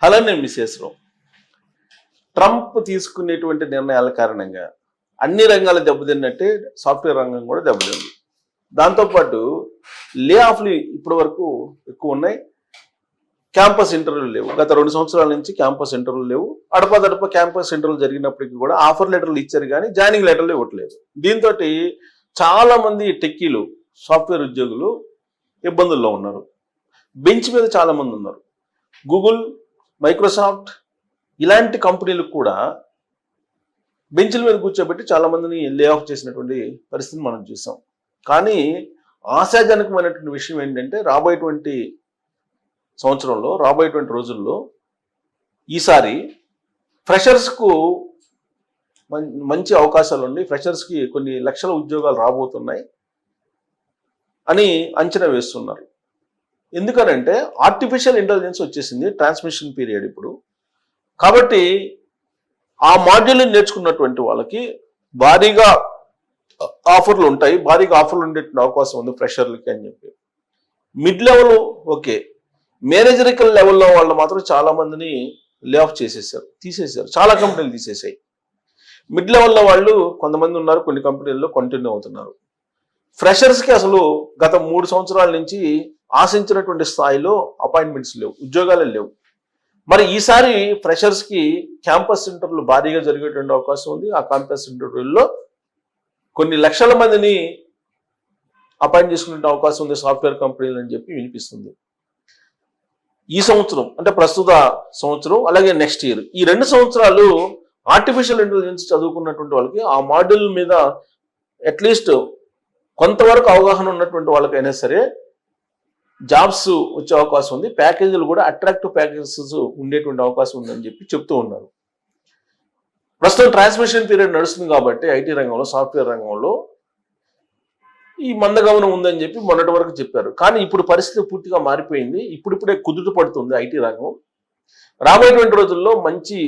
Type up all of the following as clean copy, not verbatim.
అలానే మిసేస్రావు ట్రంప్ తీసుకునేటువంటి నిర్ణయాల కారణంగా అన్ని రంగాలు దెబ్బతిన్నట్టే సాఫ్ట్వేర్ రంగం కూడా దెబ్బతింది. దాంతోపాటు లే ఆఫ్లు ఇప్పటి వరకు ఎక్కువ ఉన్నాయి. క్యాంపస్ ఇంటర్వ్యూలు లేవు. గత 2 సంవత్సరాల నుంచి క్యాంపస్ ఇంటర్వ్యూలు లేవు. అడపదడప క్యాంపస్ ఇంటర్వ్యూలు జరిగినప్పటికీ కూడా ఆఫర్ లెటర్లు ఇచ్చారు కానీ జాయినింగ్ లెటర్లు ఇవ్వట్లేదు. దీంతో చాలా మంది టెక్కీలు సాఫ్ట్వేర్ ఉద్యోగులు ఇబ్బందుల్లో ఉన్నారు. బెంచ్ మీద చాలా మంది ఉన్నారు. గూగుల్, మైక్రోసాఫ్ట్ ఇలాంటి కంపెనీలకు కూడా బెంచ్ల మీద కూర్చోబెట్టి చాలా మందిని లే ఆఫ్ చేసినటువంటి పరిస్థితిని మనం చూసాం. కానీ ఆశాజనకమైనటువంటి విషయం ఏంటంటే రాబోయేటువంటి సంవత్సరంలో, రాబోయేటువంటి రోజుల్లో ఈసారి ఫ్రెషర్స్కు మంచి అవకాశాలు ఉండి ఫ్రెషర్స్కి కొన్ని లక్షల ఉద్యోగాలు రాబోతున్నాయి అని అంచనా వేస్తున్నారు. ఎందుకనంటే ఆర్టిఫిషియల్ ఇంటెలిజెన్స్ వచ్చేసింది ట్రాన్స్మిషన్ పీరియడ్ ఇప్పుడు. కాబట్టి ఆ మాడ్యూల్ని నేర్చుకున్నటువంటి వాళ్ళకి భారీగా ఆఫర్లు ఉంటాయి. భారీగా ఆఫర్లు ఉండే అవకాశం ఉంది ఫ్రెషర్లకి అని చెప్పి. మిడ్ లెవెల్ ఓకే, మేనేజరికల్ లెవెల్లో వాళ్ళు మాత్రం చాలా మందిని లే ఆఫ్ తీసేశారు. చాలా కంపెనీలు తీసేసాయి. మిడ్ లెవెల్లో వాళ్ళు కొంతమంది ఉన్నారు, కొన్ని కంపెనీల్లో కంటిన్యూ అవుతున్నారు. ఫ్రెషర్స్కి అసలు గత 3 సంవత్సరాల నుంచి ఆశించినటువంటి స్థాయిలో అపాయింట్మెంట్స్ లేవు, ఉద్యోగాలే లేవు. మరి ఈసారి ఫ్రెషర్స్కి క్యాంపస్ ఇంటర్వ్యూలు భారీగా జరిగేటువంటి అవకాశం ఉంది. ఆ క్యాంపస్ ఇంటర్వ్యూల్లో కొన్ని లక్షల మందిని అపాయింట్ చేసుకునే అవకాశం ఉంది సాఫ్ట్వేర్ కంపెనీలు అని చెప్పి వినిపిస్తుంది. ఈ సంవత్సరం అంటే ప్రస్తుత సంవత్సరం, అలాగే నెక్స్ట్ ఇయర్, ఈ 2 సంవత్సరాలు ఆర్టిఫిషియల్ ఇంటెలిజెన్స్ చదువుకున్నటువంటి వాళ్ళకి ఆ మాడ్యూల్ మీద అట్లీస్ట్ కొంతవరకు అవగాహన ఉన్నటువంటి వాళ్ళకైనా సరే జాబ్స్ వచ్చే అవకాశం ఉంది. ప్యాకేజీలు కూడా అట్రాక్టివ్ ప్యాకేజెస్ ఉండేటువంటి అవకాశం ఉందని చెప్పి చెప్తూ ఉన్నారు. ప్రస్తుతం ట్రాన్స్మిషన్ పీరియడ్ నడుస్తుంది కాబట్టి ఐటీ రంగంలో, సాఫ్ట్వేర్ రంగంలో ఈ మందగమనం ఉందని చెప్పి మొన్నటి వరకు చెప్పారు. కానీ ఇప్పుడు పరిస్థితి పూర్తిగా మారిపోయింది. ఇప్పుడిప్పుడే కుదుట పడుతుంది ఐటీ రంగం. రాబోయేటువంటి రోజుల్లో మంచి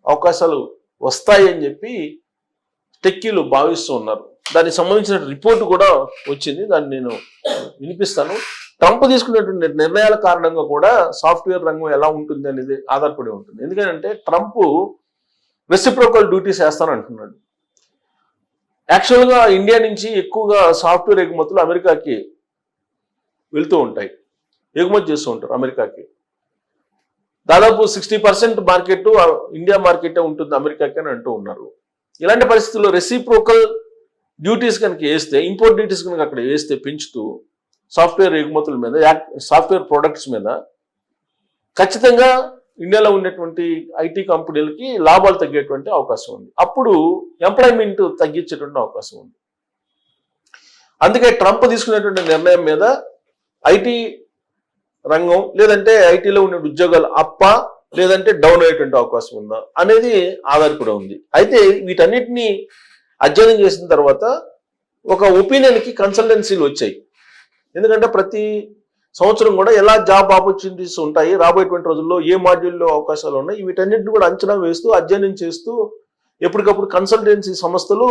అవకాశాలు వస్తాయి అని చెప్పి టెక్కీలు భావిస్తూ ఉన్నారు. దానికి సంబంధించిన రిపోర్ట్ కూడా వచ్చింది, దాన్ని నేను వినిపిస్తాను. ట్రంప్ తీసుకునేటువంటి నిర్ణయాల కారణంగా కూడా సాఫ్ట్వేర్ రంగం ఎలా ఉంటుంది అనేది ఆధారపడి ఉంటుంది. ఎందుకంటే ట్రంప్ రెసిప్రోకల్ డ్యూటీస్ వేస్తానంటున్నాడు. యాక్చువల్గా ఇండియా నుంచి ఎక్కువగా సాఫ్ట్వేర్ ఎగుమతులు అమెరికాకి వెళ్తూ ఉంటాయి, ఎగుమతి చేస్తూ ఉంటారు అమెరికాకి. దాదాపు 60% మార్కెట్ ఇండియా మార్కెటే ఉంటుంది అమెరికాకి అని అంటూ ఉన్నారు. ఇలాంటి పరిస్థితుల్లో రెసిప్రోకల్ డ్యూటీస్ కనుక వేస్తే, ఇంపోర్ట్ డ్యూటీస్ కనుక అక్కడ వేస్తే పెంచుతూ సాఫ్ట్వేర్ ఎగుమతుల మీద, సాఫ్ట్వేర్ ప్రొడక్ట్స్ మీద ఖచ్చితంగా ఇండియాలో ఉన్నటువంటి ఐటీ కంపెనీలకి లాభాలు తగ్గేటువంటి అవకాశం ఉంది. అప్పుడు ఎంప్లాయ్మెంట్ తగ్గించేటువంటి అవకాశం ఉంది. అందుకే ట్రంప్ తీసుకునేటువంటి నిర్ణయం మీద ఐటీ రంగం లేదంటే ఐటీలో ఉన్న ఉద్యోగాలు లేదంటే డౌన్ అయ్యేటువంటి అవకాశం ఉందా అనేది ఆధారపడి ఉంది. అయితే వీటన్నిటినీ అధ్యయనం చేసిన తర్వాత ఒక ఒపీనియన్కి కన్సల్టెన్సీలు వచ్చాయి. ఎందుకంటే ప్రతి సంవత్సరం కూడా ఎలా జాబ్ ఆపర్చునిటీస్ ఉంటాయి, రాబోయేటువంటి రోజుల్లో ఏ మాడ్యూల్లో అవకాశాలు ఉన్నాయి, వీటన్నిటిని కూడా అంచనా వేస్తూ అధ్యయనం చేస్తూ ఎప్పటికప్పుడు కన్సల్టెన్సీ సంస్థలు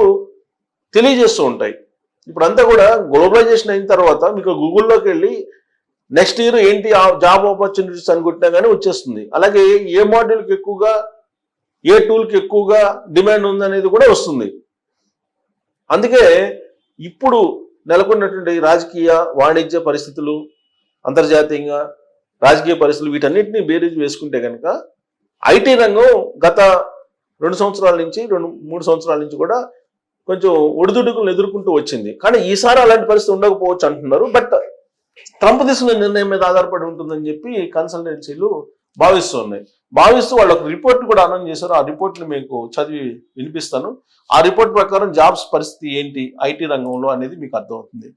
తెలియజేస్తూ ఉంటాయి. ఇప్పుడు అంతా కూడా గ్లోబలైజేషన్ అయిన తర్వాత మీకు గూగుల్లోకి వెళ్ళి నెక్స్ట్ ఇయర్ ఏంటి జాబ్ ఆపర్చునిటీస్ అని కొట్టినా కానీ వచ్చేస్తుంది. అలాగే ఏ మాడ్యూల్కి ఎక్కువగా, ఏ టూల్కి ఎక్కువగా డిమాండ్ ఉందనేది కూడా వస్తుంది. అందుకే ఇప్పుడు నెలకొన్నటువంటి రాజకీయ, వాణిజ్య పరిస్థితులు, అంతర్జాతీయంగా రాజకీయ పరిస్థితులు వీటన్నిటిని బేరీజ్ వేసుకుంటే కనుక ఐటీ రంగం గత 2 సంవత్సరాల నుంచి 3 సంవత్సరాల నుంచి కూడా కొంచెం ఒడిదుడుకులను ఎదుర్కొంటూ వచ్చింది. కానీ ఈసారి అలాంటి పరిస్థితి ఉండకపోవచ్చు అంటున్నారు. బట్ ట్రంప్ తీసుకున్న నిర్ణయం మీద ఆధారపడి ఉంటుందని చెప్పి కన్సల్టెన్సీలు భావిస్తూ వాళ్ళు ఒక రిపోర్ట్ కూడా అనౌన్స్ చేశారు. ఆ రిపోర్ట్ని మీకు చదివి వినిపిస్తాను. ఆ రిపోర్ట్ ప్రకారం జాబ్స్ పరిస్థితి ఏంటి ఐటీ రంగంలో అనేది మీకు అర్థమవుతుంది.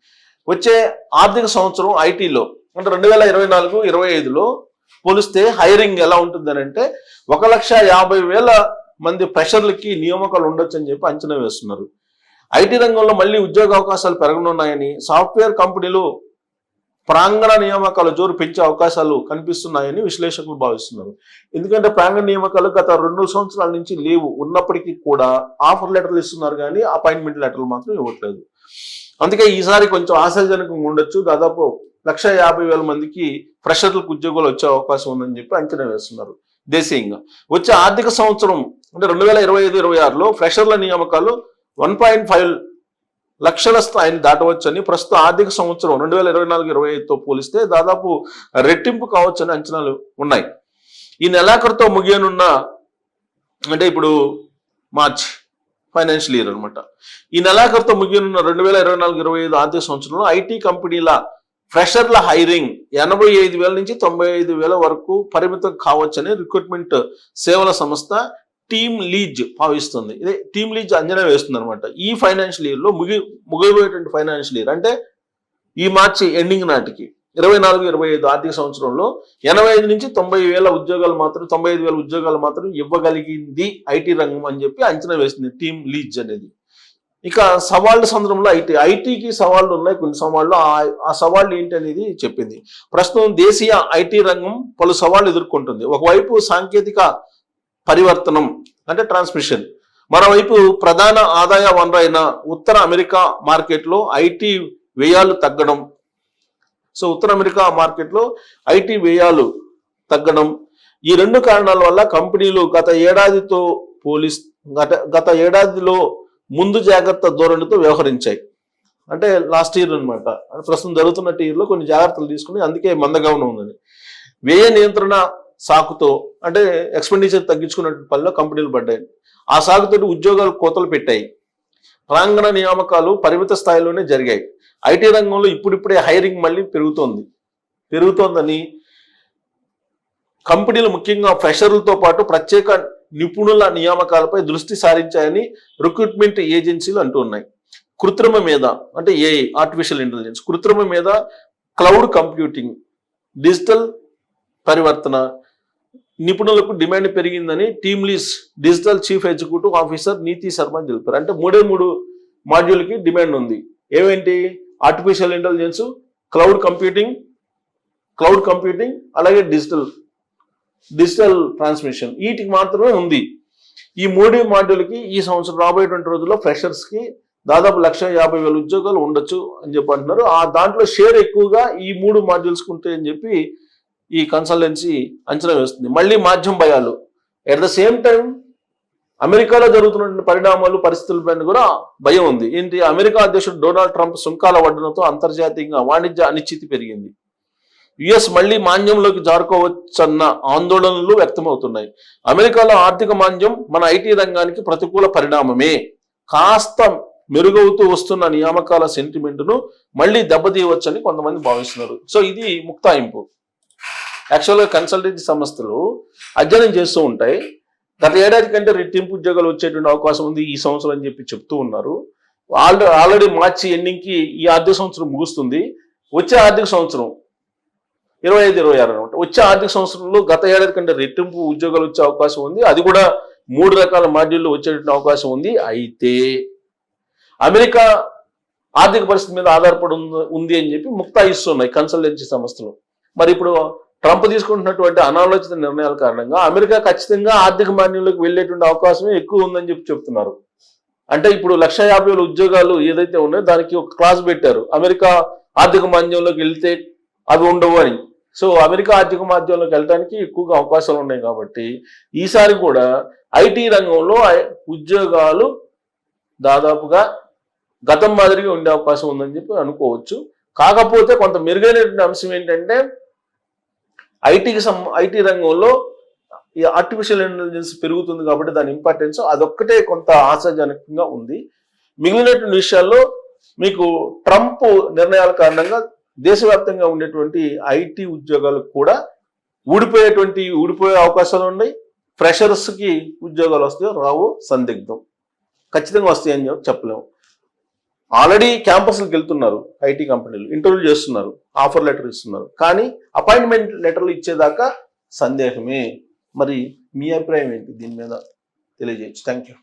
వచ్చే ఆర్థిక సంవత్సరం ఐటీలో అంటే 2024-25లో పోలిస్తే హైరింగ్ ఎలా ఉంటుంది అంటే 1,50,000 మంది ఫ్రెషర్లకి నియామకాలు ఉండొచ్చు అని చెప్పి అంచనా వేస్తున్నారు. ఐటీ రంగంలో మళ్ళీ ఉద్యోగ అవకాశాలు పెరగనున్నాయని, సాఫ్ట్వేర్ కంపెనీలు ప్రాంగణ నియామకాల జోరు పెంచే అవకాశాలు కనిపిస్తున్నాయని విశ్లేషకులు భావిస్తున్నారు. ఎందుకంటే ప్రాంగణ నియామకాలు గత 2 సంవత్సరాల నుంచి లేవు. ఉన్నప్పటికీ కూడా ఆఫర్ లెటర్లు ఇస్తున్నారు కానీ అపాయింట్మెంట్ లెటర్లు మాత్రం ఇవ్వట్లేదు. అందుకే ఈసారి కొంచెం ఆశాజనకంగా ఉండొచ్చు. దాదాపు 150,000 మందికి ఫ్రెషర్లకు ఉద్యోగాలు వచ్చే అవకాశం ఉందని చెప్పి అంచనా వేస్తున్నారు దేశీయంగా. వచ్చే ఆర్థిక సంవత్సరం అంటే 2025-26లో ఫ్రెషర్ల నియామకాలు 1.5 లక్షల స్థాయిని దాటవచ్చని, ప్రస్తుత ఆర్థిక సంవత్సరం 2024-25తో పోలిస్తే దాదాపు రెట్టింపు కావచ్చని అంచనాలు ఉన్నాయి. ఈ నెలాఖరుతో ముగియనున్న, అంటే ఇప్పుడు మార్చ్ ఫైనాన్షియల్ ఇయర్ అనమాట, ఈ నెలాఖరుతో ముగియనున్న 2024-25 ఆర్థిక సంవత్సరంలో ఐటీ కంపెనీల ఫ్రెషర్ల హైరింగ్ 85,000 నుంచి 95,000 వరకు పరిమితం కావచ్చని రిక్రూట్మెంట్ సేవల సంస్థ టీమ్ లీజ్ భావిస్తుంది. ఇదే టీమ్ లీజ్ అంచనా వేస్తుంది అనమాట. ఈ ఫైనాన్షియల్ ఇయర్లో ముగిపోయేటువంటి ఫైనాన్షియల్ ఇయర్ అంటే ఈ మార్చి ఎండింగ్ నాటికి 24-25 ఆర్థిక సంవత్సరంలో 85 నుంచి 90,000 ఉద్యోగాలు మాత్రం 95,000 ఉద్యోగాలు మాత్రం ఇవ్వగలిగింది ఐటీ రంగం అని చెప్పి అంచనా వేసింది టీమ్ లీజ్ అనేది. ఇక సవాళ్ళ సందర్భంలో ఐటీకి సవాళ్ళు ఉన్నాయి, కొన్ని సవాళ్ళు. ఆ సవాళ్ళు ఏంటి అనేది చెప్పింది. ప్రస్తుతం దేశీయ ఐటీ రంగం పలు సవాళ్ళు ఎదుర్కొంటుంది. ఒకవైపు సాంకేతిక పరివర్తనం అంటే ట్రాన్స్మిషన్, మరోవైపు ప్రధాన ఆదాయ వనరైన ఉత్తర అమెరికా మార్కెట్లో ఐటీ వ్యయాలు తగ్గడం. సో ఉత్తర అమెరికా మార్కెట్లో ఐటీ వ్యయాలు తగ్గడం, ఈ రెండు కారణాల వల్ల కంపెనీలు గత ఏడాదిలో ముందు జాగ్రత్త ధోరణితో వ్యవహరించాయి. అంటే లాస్ట్ ఇయర్ అనమాట, ప్రస్తుతం జరుగుతున్న ఇయర్లో కొన్ని జాగ్రత్తలు తీసుకుని అందుకే మందగమనం ఉందని. వ్యయ నియంత్రణ సాకుతో అంటే ఎక్స్పెండిచర్ తగ్గించుకున్న పనిలో కంపెనీలు పడ్డాయి. ఆ సాకుతో ఉద్యోగాలు కోతలు పెట్టాయి. ప్రాంగణ నియామకాలు పరిమిత స్థాయిలోనే జరిగాయి. ఐటీ రంగంలో ఇప్పుడిప్పుడే హైరింగ్ మళ్ళీ పెరుగుతోందని కంపెనీలు ముఖ్యంగా ఫ్రెషర్లతో పాటు ప్రత్యేక నిపుణుల నియామకాలపై దృష్టి సారించాయని రిక్రూట్మెంట్ ఏజెన్సీలు అంటున్నాయి. కృత్రిమ మీద అంటే ఏఐ, ఆర్టిఫిషియల్ ఇంటెలిజెన్స్, కృత్రిమ మీద, క్లౌడ్ కంప్యూటింగ్, డిజిటల్ పరివర్తన నిపుణులకు డిమాండ్ పెరిగిందని team lease digital chief executive officer నీతి శర్మ తెలిపారు. అంటే 3 మాడ్యూల్కి డిమాండ్ ఉంది. ఏమేంటి? ఆర్టిఫిషియల్ ఇంటెలిజెన్స్, క్లౌడ్ కంప్యూటింగ్ అలాగే డిజిటల్ ట్రాన్స్మిషన్, వీటికి మాత్రమే ఉంది. ఈ 3 మాడ్యూల్కి ఈ సంవత్సరం రాబోయేటువంటి రోజుల్లో ఫ్రెషర్స్కి దాదాపు 150,000 ఉద్యోగాలు ఉండొచ్చు అని చెప్పి అంటున్నారు. ఆ దాంట్లో షేర్ ఎక్కువగా ఈ 3 మాడ్యూల్స్కి ఉంటాయని చెప్పి ఈ కన్సల్టెన్సీ అంచనా వేస్తుంది. మళ్ళీ మాధ్యమ భయాలు, ఎట్ ద సేమ్ టైం అమెరికాలో జరుగుతున్న పరిణామాలు, పరిస్థితులపైన కూడా భయం ఉంది. ఏంటి? అమెరికా అధ్యక్షుడు డొనాల్డ్ ట్రంప్ సుంకాల వడ్డనతో అంతర్జాతీయంగా వాణిజ్య అనిశ్చితి పెరిగింది. యుఎస్ మళ్లీ మాంద్యంలోకి జారుకోవచ్చన్న ఆందోళనలు వ్యక్తమవుతున్నాయి. అమెరికాలో ఆర్థిక మాంద్యం మన ఐటీ రంగానికి ప్రతికూల పరిణామమే. కాస్త మెరుగవుతూ వస్తున్న నియామకాల సెంటిమెంట్ను మళ్ళీ దెబ్బతీయవచ్చని కొంతమంది భావిస్తున్నారు. సో ఇది ముక్తాయింపు. యాక్చువల్గా కన్సల్టెన్సీ సంస్థలు అధ్యయనం చేస్తూ ఉంటాయి. గత ఏడాది కంటే రెట్టింపు ఉద్యోగాలు వచ్చేటువంటి అవకాశం ఉంది ఈ సంవత్సరం అని చెప్పి చెప్తూ ఉన్నారు. ఆల్రెడీ మార్చి ఎండింగ్కి ఈ ఆర్థిక సంవత్సరం ముగుస్తుంది. వచ్చే ఆర్థిక సంవత్సరం 25-26 అనమాట. వచ్చే ఆర్థిక సంవత్సరంలో గత ఏడాది కంటే రెట్టింపు ఉద్యోగాలు వచ్చే అవకాశం ఉంది. అది కూడా 3 రకాల మాడ్యూల్లో వచ్చేటువంటి అవకాశం ఉంది. అయితే అమెరికా ఆర్థిక పరిస్థితి మీద ఆధారపడి ఉంది అని చెప్పి ముక్తాయిస్తున్నాయి కన్సల్టెన్సీ సంస్థలు. మరి ఇప్పుడు ట్రంప్ తీసుకుంటున్నటువంటి అనాలోచిత నిర్ణయాల కారణంగా అమెరికా ఖచ్చితంగా ఆర్థిక మాంద్యంలోకి వెళ్ళేటువంటి అవకాశమే ఎక్కువ ఉందని చెప్పి చెప్తున్నారు. అంటే ఇప్పుడు 150,000 ఉద్యోగాలు ఏదైతే ఉన్నాయో దానికి ఒక క్లాజ్ పెట్టారు, అమెరికా ఆర్థిక మాంద్యంలోకి వెళ్తే అవి ఉండవు అని. సో అమెరికా ఆర్థిక మాంద్యంలోకి వెళ్ళడానికి ఎక్కువగా అవకాశాలు ఉన్నాయి. కాబట్టి ఈసారి కూడా ఐటీ రంగంలో ఉద్యోగాలు దాదాపుగా గతం మాదిరిగా ఉండే అవకాశం ఉందని చెప్పి అనుకోవచ్చు. కాకపోతే కొంత మెరుగైనటువంటి అంశం ఏంటంటే ఐటీ రంగంలో ఈ ఆర్టిఫిషియల్ ఇంటెలిజెన్స్ పెరుగుతుంది కాబట్టి దాని ఇంపార్టెన్స్ అదొక్కటే కొంత ఆశాజనకంగా ఉంది. మిగిలినటువంటి విషయాల్లో మీకు ట్రంప్ నిర్ణయాల కారణంగా దేశవ్యాప్తంగా ఉండేటువంటి ఐటీ ఉద్యోగాలకు కూడా ఊడిపోయే అవకాశాలు ఉన్నాయి. ఫ్రెషర్స్కి ఉద్యోగాలు వస్తాయో రావో సందిగ్ధం. ఖచ్చితంగా వస్తాయని చెప్పలేము. ఆల్రెడీ క్యాంపస్లకు వెళ్తున్నారు ఐటీ కంపెనీలు, ఇంటర్వ్యూ చేస్తున్నారు, ఆఫర్ లెటర్ ఇస్తున్నారు. కానీ అపాయింట్మెంట్ లెటర్లు ఇచ్చేదాకా సందేహమే. మరి మీ అభిప్రాయం ఏంటి దీని మీద తెలియజేయచ్చు. Thank you.